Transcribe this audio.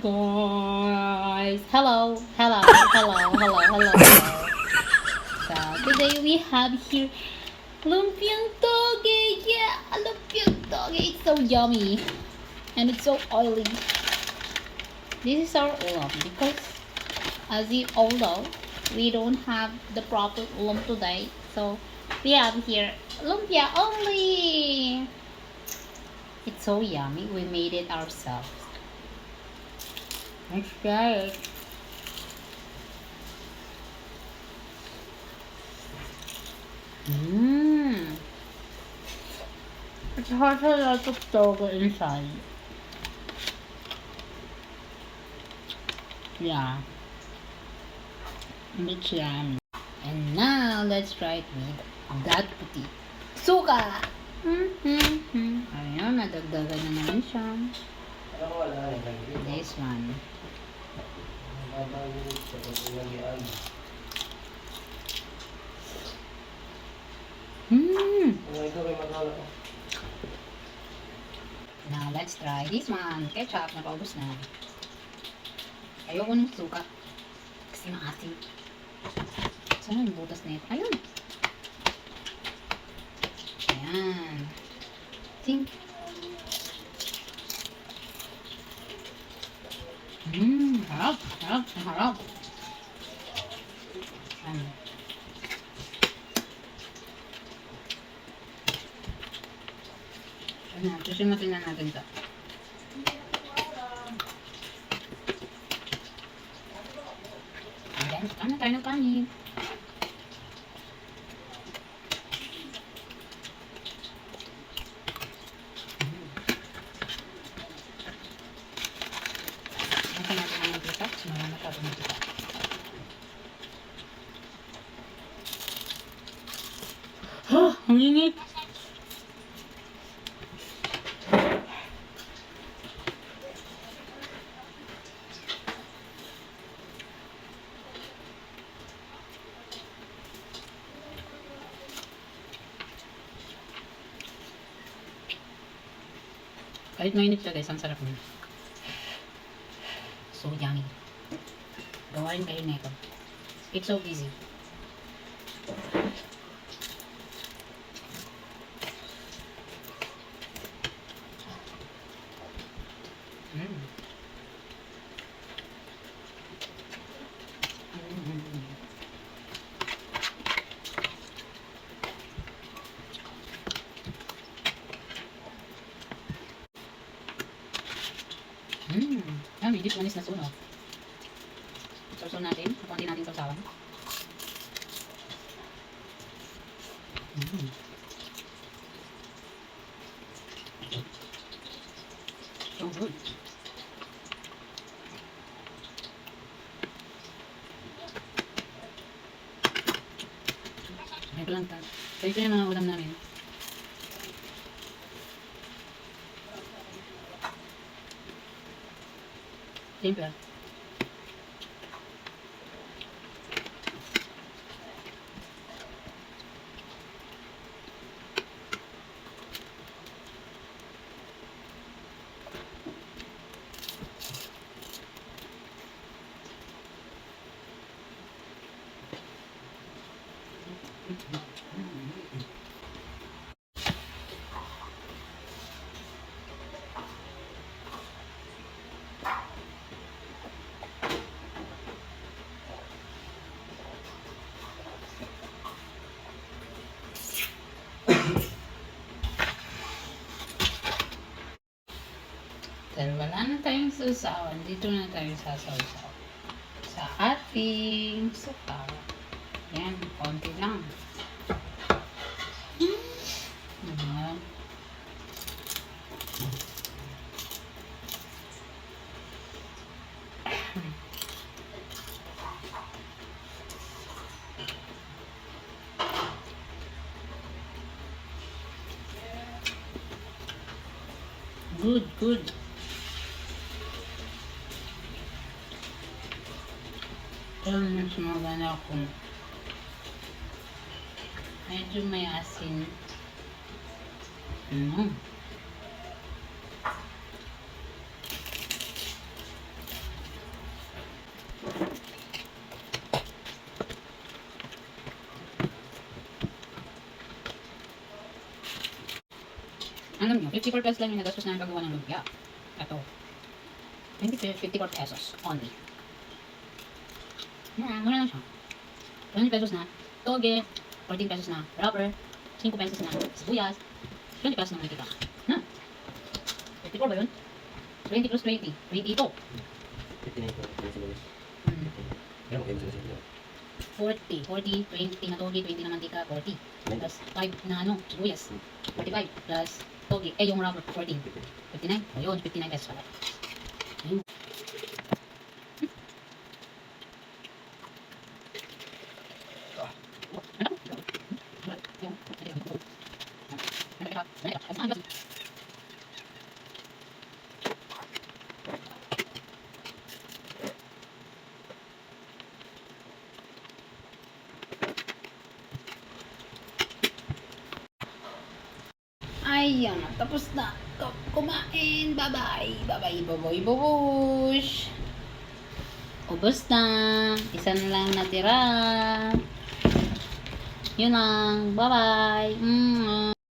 guys! Hello. So today we have here lumpiang toge. Yeah, lumpiang toge. It's so yummy and it's so oily. This is our ulam because as you all know, we don't have the proper ulam today. So we have here lumpia only. It's so yummy. We made it ourselves. Let's try it. It has a lot of toga inside. Yeah. It's yummy. And now let's try it with that puti. Suka! Ayan, nadagdagan na naman siya. This one. Now let's try this one. Ketchup, napaubos na. Ayoko ng suka. Kasi maasim. Saan yung butas na ito? Ayun. Ayan. Think. Harap. Susimutin na natin ito. Ayan, kain na tayo ng kanin. Natin natin ang magkita. Simula na tayo magkita. Ang init! Kahit mainit siya guys, ang sarap niya. So yummy. Gawain kayo na ito. It's so easy. Medyo manis na suno. Sausaw natin. Kunti natin sausawan. So good. Ito lang tayo. So ito yung mga ulam namin. Simple. Dahil wala na tayong susawan, dito na tayo sasaw-saw sa ating suka. Yan, konti lang. Good. Pero mas maganda kung medyo may asin. Alam nyo, 54 pesos lang yung nagastos namin paggawa ng lumpia. Ito. 54 pesos only. Mura lang siya. 20 pesos na. Toge. 14 pesos na. Wrapper. 5 pesos na. Sibuyas. 20 pesos na mantika. 54 ba yun? 20 plus 20. 22. 59 po. Hmm. Pero okay, mas sila. 40. 40. 20 na toge. 20 na mantika. 40. Plus 5 na sibuyas. 45. Plus toge. Yung wrapper. 14. 59. O yun. 59 pesos pala. Ayun. Ayan, tapos na. Kumain. Bye-bye. Bye-bye. Bye-bye. Babush. Ubus na. Isa na lang natira. Yun lang. Bye-bye.